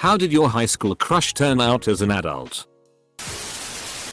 How did your high school crush turn out as an adult?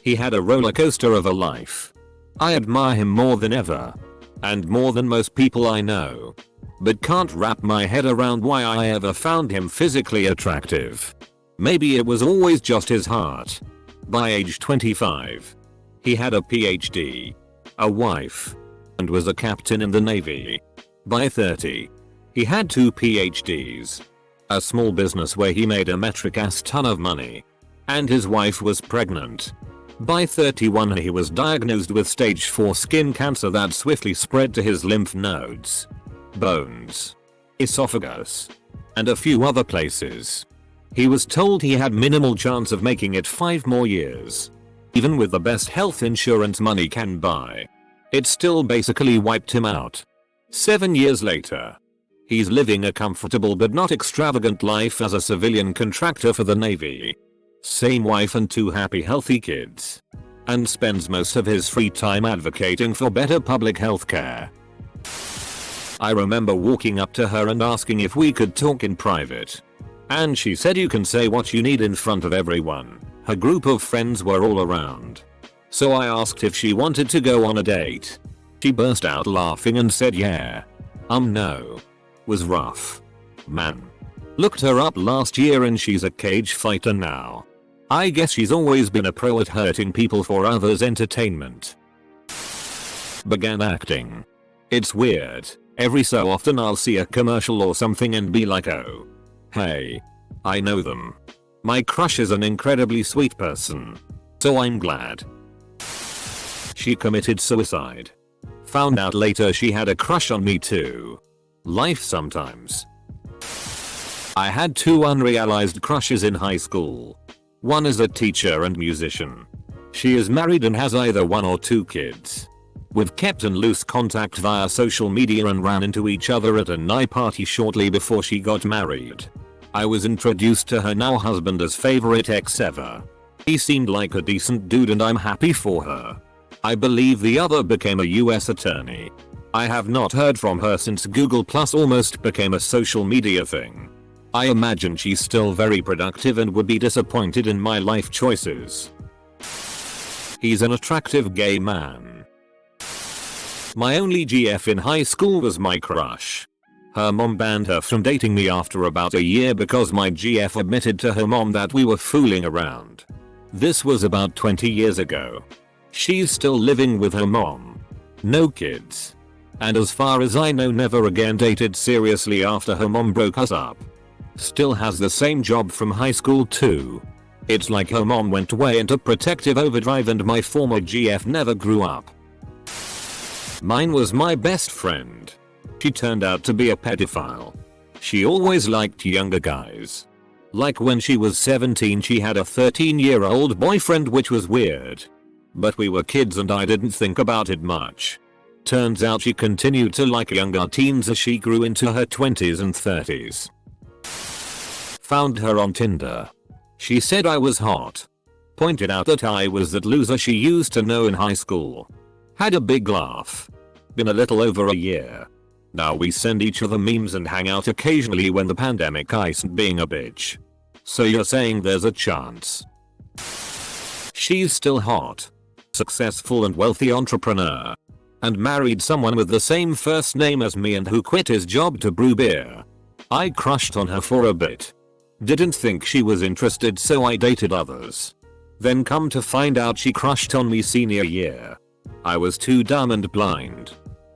He had a roller coaster of a life. I admire him more than ever. And more than most people I know. But can't wrap my head around why I ever found him physically attractive. Maybe it was always just his heart. By age 25. He had a PhD. A wife. And was a captain in the Navy. By 30. He had 2 PhDs. A small business where he made a metric ass ton of money. And his wife was pregnant. By 31 he was diagnosed with stage 4 skin cancer that swiftly spread to his lymph nodes, bones, esophagus, and a few other places. He was told he had minimal chance of making it 5 more years. Even with the best health insurance money can buy. It still basically wiped him out. 7 years later. He's living a comfortable but not extravagant life as a civilian contractor for the Navy. Same wife and 2 happy healthy kids. And spends most of his free time advocating for better public health care. I remember walking up to her and asking if we could talk in private. And she said you can say what you need in front of everyone. Her group of friends were all around. So I asked if she wanted to go on a date. She burst out laughing and said yeah. No. Was rough. Man. Looked her up last year and she's a cage fighter now. I guess she's always been a pro at hurting people for others' entertainment. Began acting. It's weird. Every so often I'll see a commercial or something and be like, oh. Hey. I know them. My crush is an incredibly sweet person. So I'm glad. She committed suicide. Found out later she had a crush on me too. Life sometimes. I had 2 unrealized crushes in high school. One is a teacher and musician. She is married and has either 1 or 2 kids. We've kept in loose contact via social media and ran into each other at a night party shortly before she got married. I was introduced to her now husband as favorite ex ever. He seemed like a decent dude and I'm happy for her. I believe the other became a US attorney. I have not heard from her since Google Plus almost became a social media thing. I imagine she's still very productive and would be disappointed in my life choices. He's an attractive gay man. My only GF in high school was my crush. Her mom banned her from dating me after about a year because my GF admitted to her mom that we were fooling around. This was about 20 years ago. She's still living with her mom. No kids. And as far as I know never again dated seriously after her mom broke us up. Still has the same job from high school too. It's like her mom went way into protective overdrive and my former GF never grew up. Mine was my best friend. She turned out to be a pedophile. She always liked younger guys. Like when she was 17 she had a 13-year-old boyfriend, which was weird. But we were kids and I didn't think about it much. Turns out she continued to like younger teens as she grew into her 20s and 30s. Found her on Tinder. She said I was hot. Pointed out that I was that loser she used to know in high school. Had a big laugh. Been a little over a year. Now we send each other memes and hang out occasionally when the pandemic isn't being a bitch. So you're saying there's a chance? She's still hot. Successful and wealthy entrepreneur. And married someone with the same first name as me and who quit his job to brew beer. I crushed on her for a bit. Didn't think she was interested so I dated others. Then come to find out she crushed on me senior year. I was too dumb and blind.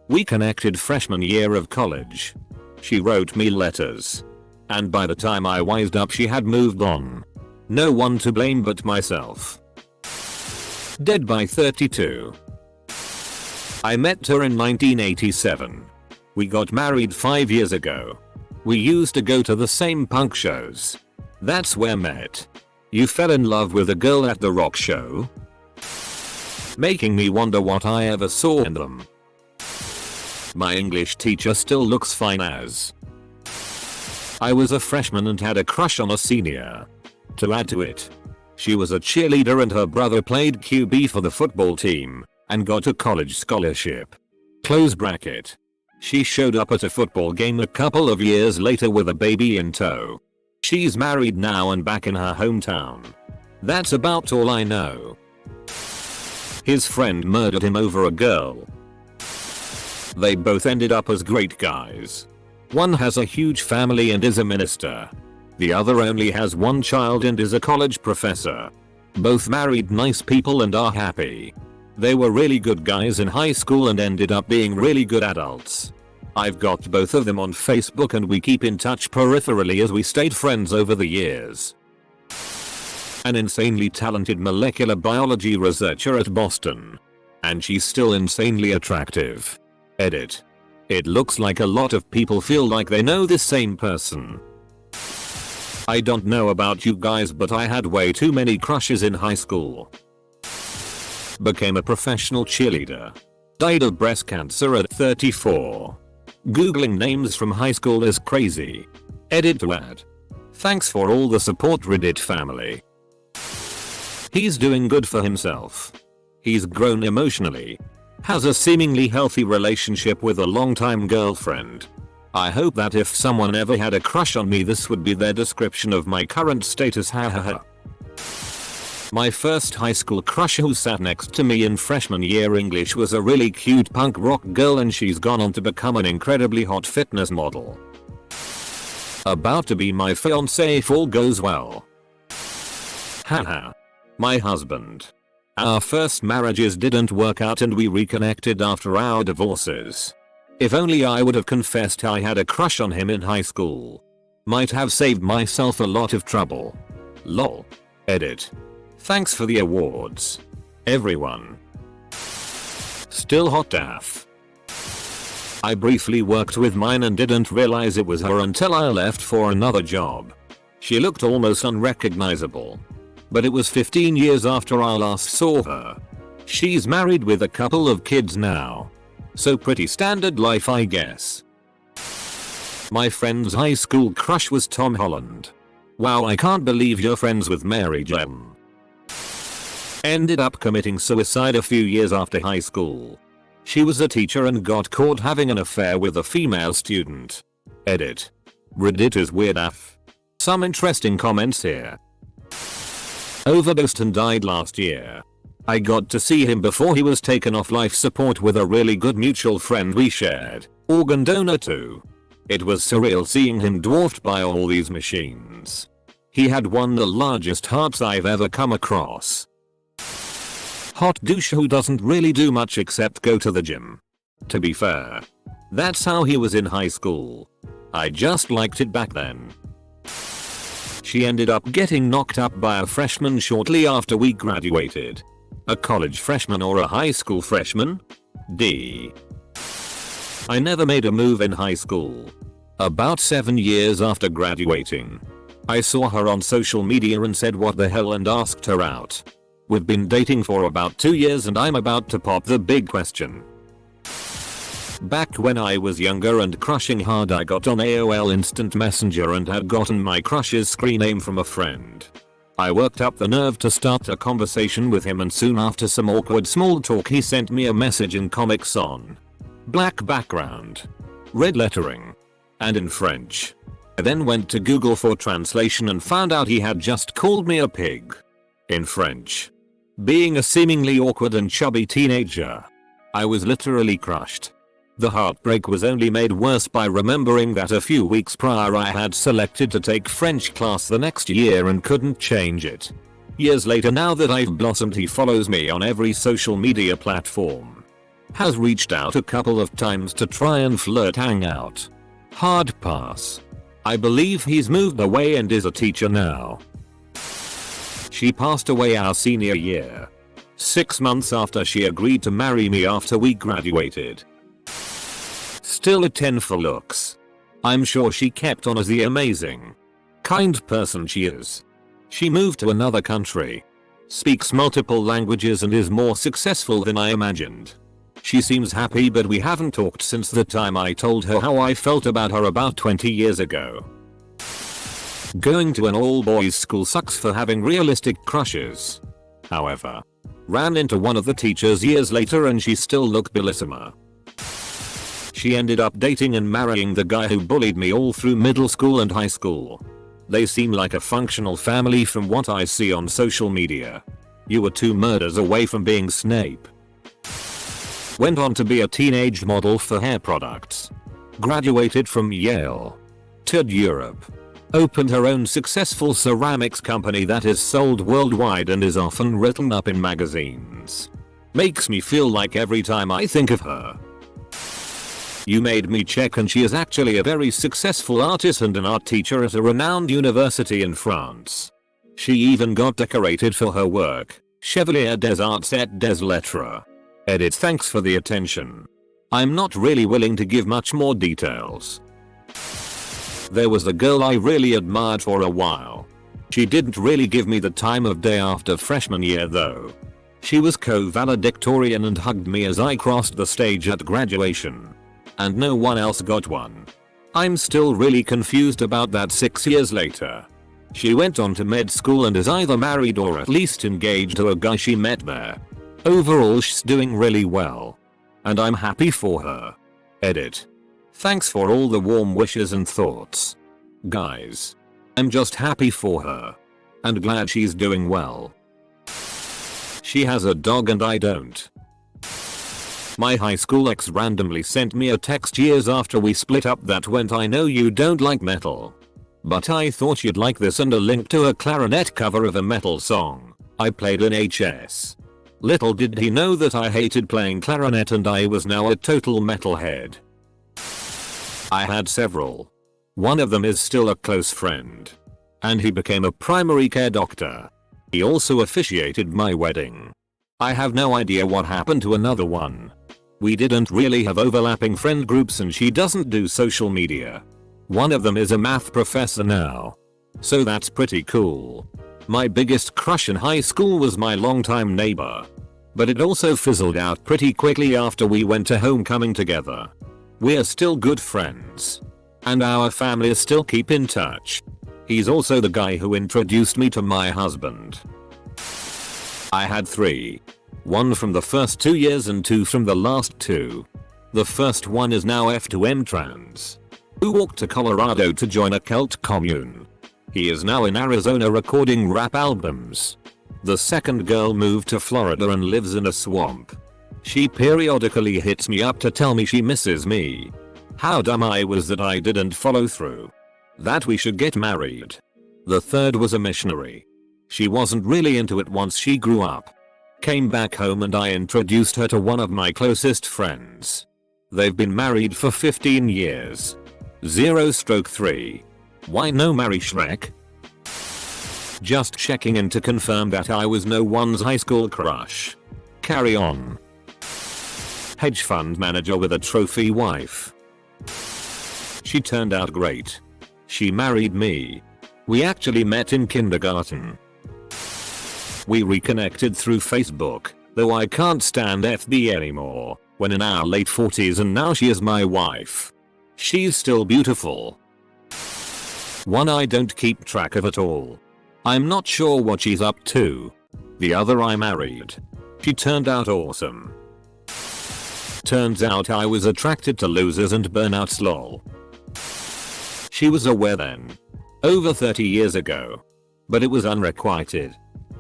We connected freshman year of college. She wrote me letters. And by the time I wised up she had moved on. No one to blame but myself. Dead by 32. I met her in 1987. We got married 5 years ago. We used to go to the same punk shows. That's where met. You fell in love with a girl at the rock show? Making me wonder what I ever saw in them. My English teacher still looks fine as. I was a freshman and had a crush on a senior. To add to it, she was a cheerleader and her brother played QB for the football team and got a college scholarship. Close bracket. She showed up at a football game a couple of years later with a baby in tow. She's married now and back in her hometown. That's about all I know. His friend murdered him over a girl. They both ended up as great guys. One has a huge family and is a minister. The other only has one child and is a college professor. Both married nice people and are happy. They were really good guys in high school and ended up being really good adults. I've got both of them on Facebook and we keep in touch peripherally as we stayed friends over the years. An insanely talented molecular biology researcher at Boston. And she's still insanely attractive. Edit. It looks like a lot of people feel like they know this same person. I don't know about you guys, but I had way too many crushes in high school. Became a professional cheerleader. Died of breast cancer at 34. Googling names from high school is crazy. Edit to add. Thanks for all the support, Reddit family. He's doing good for himself. He's grown emotionally. Has a seemingly healthy relationship with a longtime girlfriend. I hope that if someone ever had a crush on me, this would be their description of my current status, hahaha. My first high school crush who sat next to me in freshman year English was a really cute punk rock girl, and she's gone on to become an incredibly hot fitness model. About to be my fiancé if all goes well. Haha. My husband. Our first marriages didn't work out and we reconnected after our divorces. If only I would have confessed I had a crush on him in high school. Might have saved myself a lot of trouble. Lol. Edit. Thanks for the awards, everyone. Still hot AF. I briefly worked with mine and didn't realize it was her until I left for another job. She looked almost unrecognizable. But it was 15 years after I last saw her. She's married with a couple of kids now. So pretty standard life, I guess. My friend's high school crush was Tom Holland. Wow, I can't believe you're friends with Mary Jane. Ended up committing suicide a few years after high school. She was a teacher and got caught having an affair with a female student. Edit. Reddit is weird AF. Some interesting comments here. Overdosed and died last year. I got to see him before he was taken off life support with a really good mutual friend we shared. Organ donor too. It was surreal seeing him dwarfed by all these machines. He had one of the largest hearts I've ever come across. Hot douche who doesn't really do much except go to the gym. To be fair. That's how he was in high school. I just liked it back then. She ended up getting knocked up by a freshman shortly after we graduated. A college freshman or a high school freshman? D. I never made a move in high school. About 7 years after graduating. I saw her on social media and said what the hell and asked her out. We've been dating for about 2 years and I'm about to pop the big question. Back when I was younger and crushing hard, I got on AOL Instant Messenger and had gotten my crush's screen name from a friend. I worked up the nerve to start a conversation with him, and soon after some awkward small talk he sent me a message in Comic Sans. Black background. Red lettering. And in French. I then went to Google for translation and found out he had just called me a pig. In French. Being a seemingly awkward and chubby teenager, I was literally crushed. The heartbreak was only made worse by remembering that a few weeks prior I had selected to take French class the next year and couldn't change it. Years later, now that I've blossomed, he follows me on every social media platform. Has reached out a couple of times to try and flirt, hang out. Hard pass. I believe he's moved away and is a teacher now. She passed away our senior year. 6 months after she agreed to marry me after we graduated. Still a 10 for looks. I'm sure she kept on as the amazing, kind person she is. She moved to another country, speaks multiple languages and is more successful than I imagined. She seems happy, but we haven't talked since the time I told her how I felt about her about 20 years ago. Going to an all-boys school sucks for having realistic crushes. However, ran into one of the teachers years later and she still looked bellissima. She ended up dating and marrying the guy who bullied me all through middle school and high school. They seem like a functional family from what I see on social media. You were 2 murders away from being Snape. Went on to be a teenage model for hair products. Graduated from Yale. Toured Europe. Opened her own successful ceramics company that is sold worldwide and is often written up in magazines. Makes me feel like every time I think of her. You made me check, and she is actually a very successful artist and an art teacher at a renowned university in France. She even got decorated for her work. Chevalier des Arts et des Lettres. Edit. Thanks for the attention. I'm not really willing to give much more details. There was a girl I really admired for a while. She didn't really give me the time of day after freshman year though. She was co-valedictorian and hugged me as I crossed the stage at graduation. And no one else got one. I'm still really confused about that 6 years later. She went on to med school and is either married or at least engaged to a guy she met there. Overall she's doing really well. And I'm happy for her. Edit. Thanks for all the warm wishes and thoughts. Guys. I'm just happy for her. And glad she's doing well. She has a dog and I don't. My high school ex randomly sent me a text years after we split up that went, "I know you don't like metal, but I thought you'd like this," and a link to a clarinet cover of a metal song I played in HS. Little did he know that I hated playing clarinet and I was now a total metalhead. I had several. One of them is still a close friend. And he became a primary care doctor. He also officiated my wedding. I have no idea what happened to another one. We didn't really have overlapping friend groups and she doesn't do social media. One of them is a math professor now. So that's pretty cool. My biggest crush in high school was my longtime neighbor. But it also fizzled out pretty quickly after we went to homecoming together. We're still good friends. And our families still keep in touch. He's also the guy who introduced me to my husband. I had 3. 1 from the first 2 years and 2 from the last 2. The first one is now F2M trans, who walked to Colorado to join a cult commune. He is now in Arizona recording rap albums. The second girl moved to Florida and lives in a swamp. She periodically hits me up to tell me she misses me. How dumb I was that I didn't follow through. That we should get married. The third was a missionary. She wasn't really into it once she grew up. Came back home and I introduced her to one of my closest friends. They've been married for 15 years. 0/3. Why no marry Shrek? Just checking in to confirm that I was no one's high school crush. Carry on. Hedge fund manager with a trophy wife. She turned out great. She married me. We actually met in kindergarten. We reconnected through Facebook, though I can't stand FB anymore, when in our late 40s, and now she is my wife. She's still beautiful. One I don't keep track of at all. I'm not sure what she's up to. The other I married. She turned out awesome. Turns out I was attracted to losers and burnouts, lol. She was aware then. Over 30 years ago. But it was unrequited.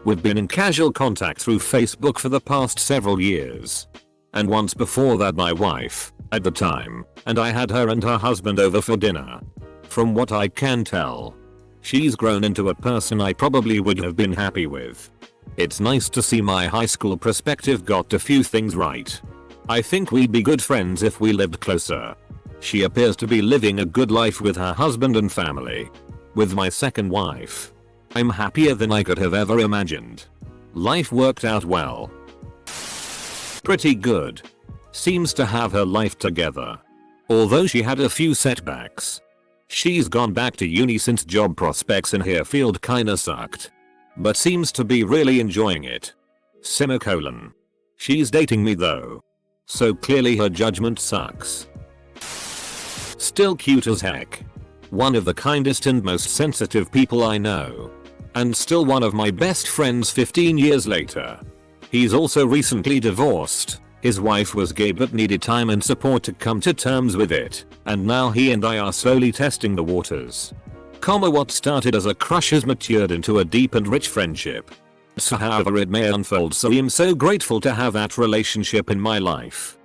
We've been in casual contact through Facebook for the past several years. And once before that my wife, at the time, and I had her and her husband over for dinner. From what I can tell, she's grown into a person I probably would have been happy with. It's nice to see my high school perspective got a few things right. I think we'd be good friends if we lived closer. She appears to be living a good life with her husband and family. With my second wife, I'm happier than I could have ever imagined. Life worked out well. Pretty good. Seems to have her life together. Although she had a few setbacks. She's gone back to uni since job prospects in her field kinda sucked. But seems to be really enjoying it. Semicolon. She's dating me though. So clearly her judgment sucks. Still cute as heck. One of the kindest and most sensitive people I know. And still one of my best friends 15 years later. He's also recently divorced. His wife was gay but needed time and support to come to terms with it, and now he and I are slowly testing the waters. What started as a crush has matured into a deep and rich friendship. So however it may unfold, so I'm so grateful to have that relationship in my life.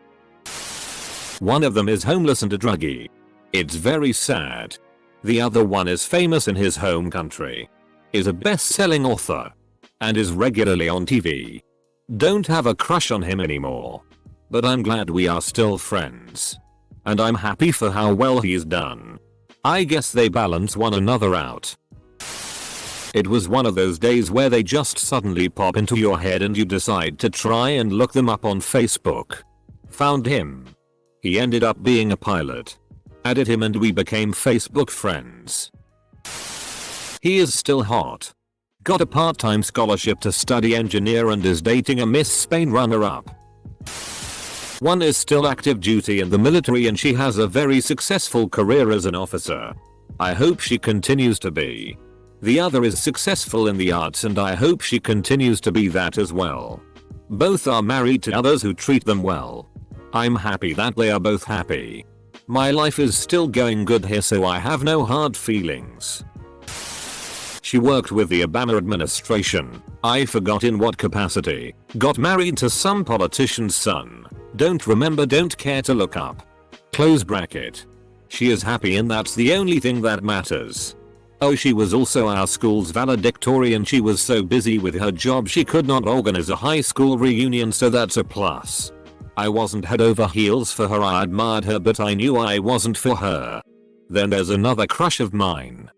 One of them is homeless and a druggie. It's very sad. The other one is famous in his home country, is a best-selling author, and is regularly on TV. Don't have a crush on him anymore. But I'm glad we are still friends. And I'm happy for how well he's done. I guess they balance one another out. It was one of those days where they just suddenly pop into your head and you decide to try and look them up on Facebook. Found him. He ended up being a pilot. Added him and we became Facebook friends. He is still hot. Got a part-time scholarship to study engineer and is dating a Miss Spain runner-up. One is still active duty in the military and she has a very successful career as an officer. I hope she continues to be. The other is successful in the arts and I hope she continues to be that as well. Both are married to others who treat them well. I'm happy that they are both happy. My life is still going good here, so I have no hard feelings. She worked with the Obama administration. I forgot in what capacity. Got married to some politician's son. Don't remember, don't care to look up. Close bracket. She is happy and that's the only thing that matters. Oh, she was also our school's valedictorian. She was so busy with her job she could not organize a high school reunion, so that's a plus. I wasn't head over heels for her, I admired her but I knew I wasn't for her. Then there's another crush of mine.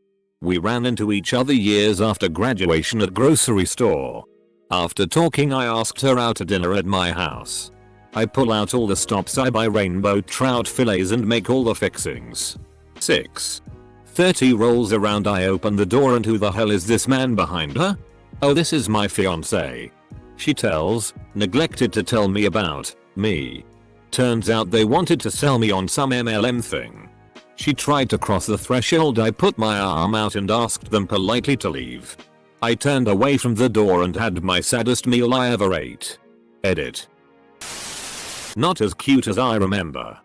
We ran into each other years after graduation at grocery store. After talking I asked her out to dinner at my house. I pull out all the stops, I buy rainbow trout fillets and make all the fixings. 6:30 rolls around, I open the door and who the hell is this man behind her? Oh, this is my fiance. She neglected to tell me about me. Turns out they wanted to sell me on some MLM thing. She tried to cross the threshold, I put my arm out and asked them politely to leave. I turned away from the door and had my saddest meal I ever ate. Edit. Not as cute as I remember.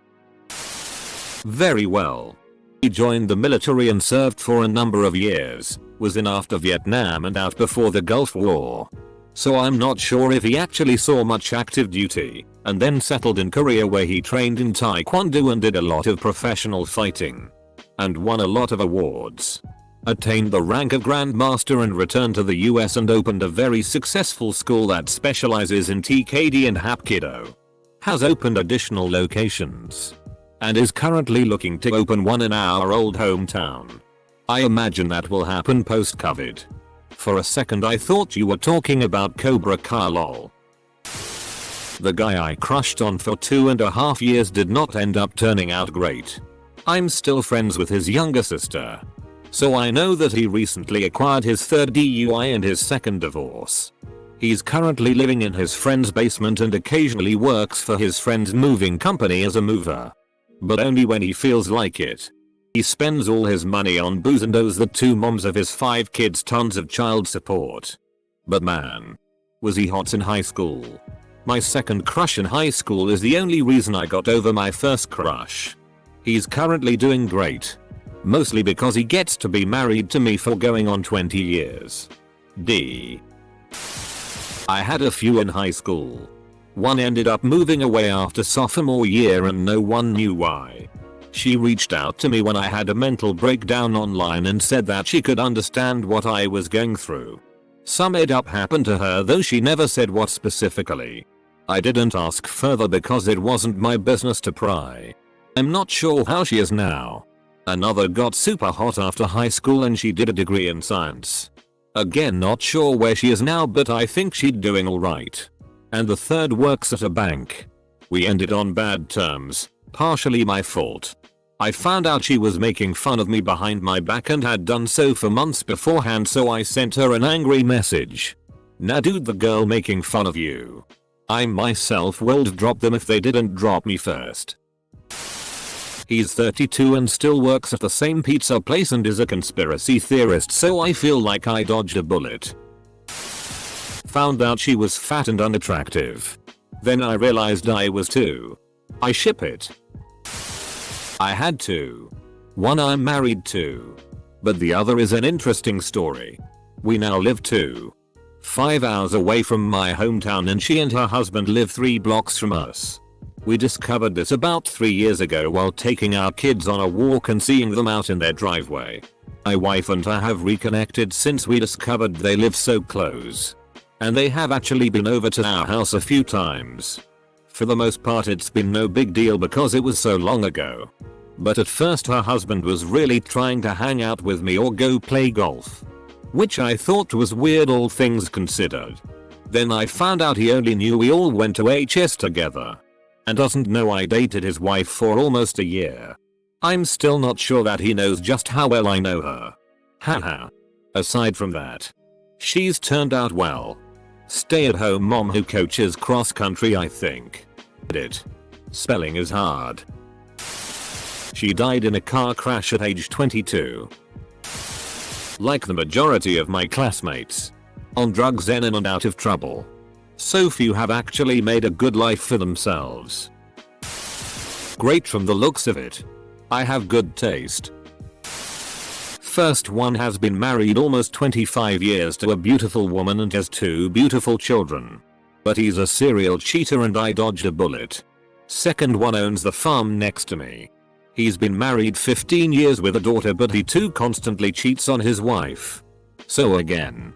Very well. He joined the military and served for a number of years, was in after Vietnam and out before the Gulf War. So I'm not sure if he actually saw much active duty, and then settled in Korea where he trained in Taekwondo and did a lot of professional fighting. And won a lot of awards. Attained the rank of Grandmaster and returned to the US and opened a very successful school that specializes in TKD and Hapkido. Has opened additional locations. And is currently looking to open one in our old hometown. I imagine that will happen post-COVID. For a second I thought you were talking about Cobra Kai lol. The guy I crushed on for 2.5 years did not end up turning out great. I'm still friends with his younger sister. So I know that he recently acquired his third DUI and his second divorce. He's currently living in his friend's basement and occasionally works for his friend's moving company as a mover. But only when he feels like it. He spends all his money on booze and owes the 2 moms of his 5 kids tons of child support. But man, was he hot in high school. My second crush in high school is the only reason I got over my first crush. He's currently doing great. Mostly because he gets to be married to me for going on 20 years. D. I had a few in high school. One ended up moving away after sophomore year and no one knew why. She reached out to me when I had a mental breakdown online and said that she could understand what I was going through. Some made up happened to her, though she never said what specifically. I didn't ask further because it wasn't my business to pry. I'm not sure how she is now. Another got super hot after high school and she did a degree in science. Again, not sure where she is now, but I think she's doing alright. And the third works at a bank. We ended on bad terms, partially my fault. I found out she was making fun of me behind my back and had done so for months beforehand, so I sent her an angry message. Nah dude, the girl making fun of you. I myself would drop them if they didn't drop me first. He's 32 and still works at the same pizza place and is a conspiracy theorist, so I feel like I dodged a bullet. Found out she was fat and unattractive. Then I realized I was too. I ship it. I had to. One I'm married to. But the other is an interesting story. We now live 5 hours away from my hometown and she and her husband live 3 blocks from us. We discovered this about 3 years ago while taking our kids on a walk and seeing them out in their driveway. My wife and I have reconnected since we discovered they live so close. And they have actually been over to our house a few times. For the most part it's been no big deal because it was so long ago. But at first her husband was really trying to hang out with me or go play golf. Which I thought was weird, all things considered. Then I found out he only knew we all went to HS together. And doesn't know I dated his wife for almost a year. I'm still not sure that he knows just how well I know her. Haha. Aside from that, she's turned out well. Stay-at-home mom who coaches cross country, I think. Spelling is hard. She died in a car crash at age 22. Like the majority of my classmates. On drugs, in and out of trouble. So few have actually made a good life for themselves. Great from the looks of it. I have good taste. First one has been married almost 25 years to a beautiful woman and has 2 beautiful children. But he's a serial cheater and I dodged a bullet. Second one owns the farm next to me. He's been married 15 years with a daughter, but he too constantly cheats on his wife. So again,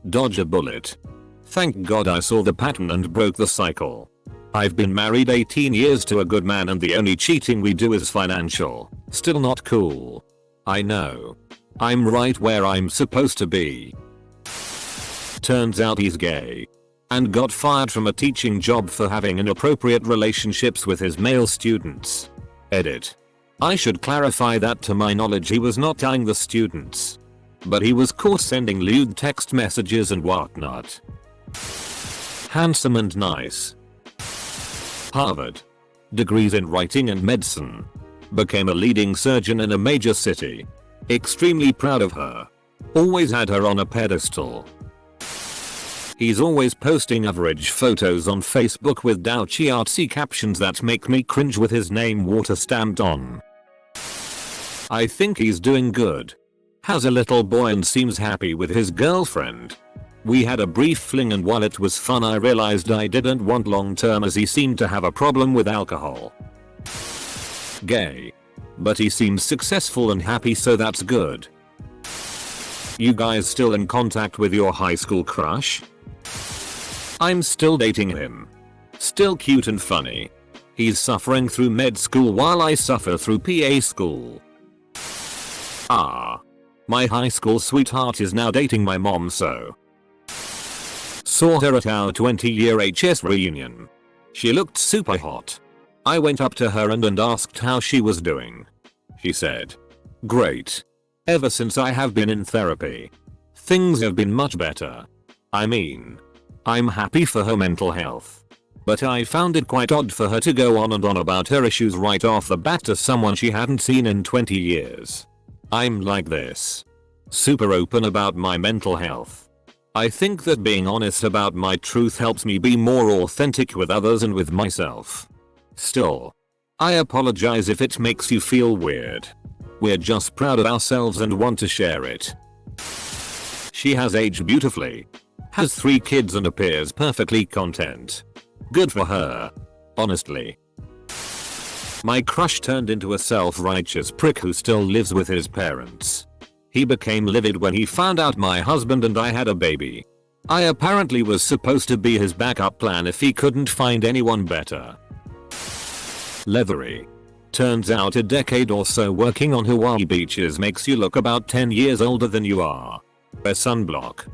dodge a bullet. Thank God I saw the pattern and broke the cycle. I've been married 18 years to a good man and the only cheating we do is financial. Still not cool. I know. I'm right where I'm supposed to be. Turns out he's gay. And got fired from a teaching job for having inappropriate relationships with his male students. Edit. I should clarify that to my knowledge he was not eyeing the students. But he was caught sending lewd text messages and whatnot. Handsome and nice. Harvard. Degrees in writing and medicine. Became a leading surgeon in a major city. Extremely proud of her. Always had her on a pedestal. He's always posting average photos on Facebook with douchey artsy captions that make me cringe with his name water stamped on. I think he's doing good. Has a little boy and seems happy with his girlfriend. We had a brief fling and while it was fun I realized I didn't want long term as he seemed to have a problem with alcohol. Gay. But he seems successful and happy, so that's good. You guys still in contact with your high school crush? I'm still dating him. Still cute and funny. He's suffering through med school while I suffer through PA school. My high school sweetheart is now dating my mom, so. Saw her at our 20-year HS reunion. She looked super hot. I went up to her and asked how she was doing. She said, "Great. Ever since I have been in therapy. Things have been much better. I mean, I'm happy for her mental health. But I found it quite odd for her to go on and on about her issues right off the bat to someone she hadn't seen in 20 years. I'm like this. Super open about my mental health. I think that being honest about my truth helps me be more authentic with others and with myself. Still, I apologize if it makes you feel weird. We're just proud of ourselves and want to share it." She has aged beautifully. Has 3 kids and appears perfectly content. Good for her. Honestly. My crush turned into a self-righteous prick who still lives with his parents. He became livid when he found out my husband and I had a baby. I apparently was supposed to be his backup plan if he couldn't find anyone better. Leathery. Turns out a decade or so working on Hawaii beaches makes you look about 10 years older than you are. Wear sunblock.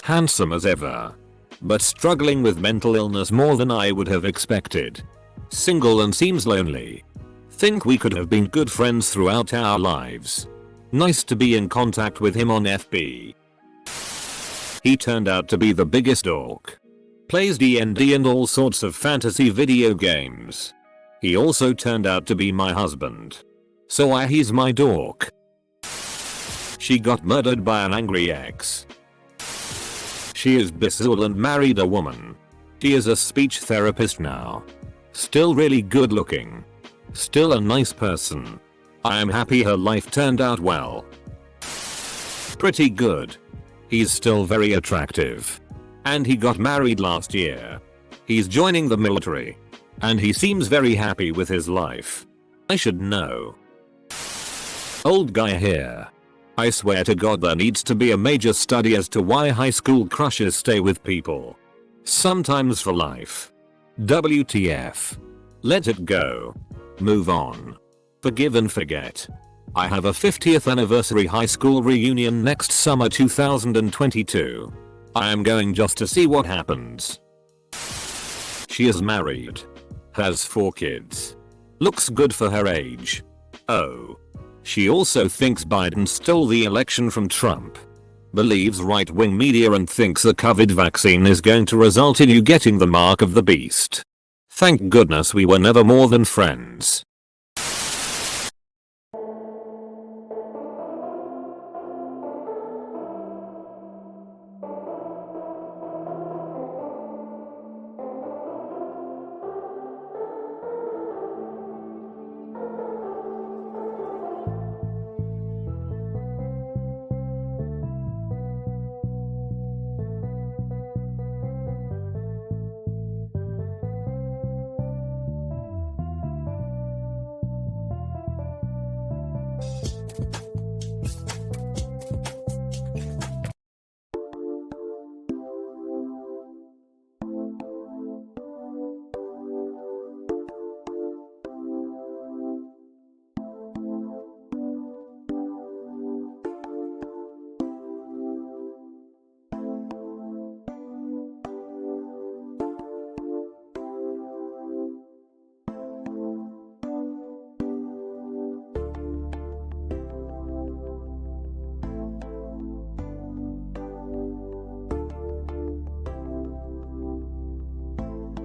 Handsome as ever. But struggling with mental illness more than I would have expected. Single and seems lonely. Think we could have been good friends throughout our lives. Nice to be in contact with him on FB. He turned out to be the biggest dork. Plays D&D and all sorts of fantasy video games. He also turned out to be my husband. So he's my dork. She got murdered by an angry ex. She is bisexual and married a woman. She is a speech therapist now. Still really good looking. Still a nice person. I am happy her life turned out well. Pretty good. He's still very attractive. And he got married last year. He's joining the military. And he seems very happy with his life. I should know. Old guy here. I swear to God there needs to be a major study as to why high school crushes stay with people. Sometimes for life. WTF. Let it go. Move on. Forgive and forget. I have a 50th anniversary high school reunion next summer 2022. I am going just to see what happens. She is married. Has 4 kids. Looks good for her age. Oh. She also thinks Biden stole the election from Trump. Believes right-wing media and thinks the COVID vaccine is going to result in you getting the mark of the beast. Thank goodness we were never more than friends.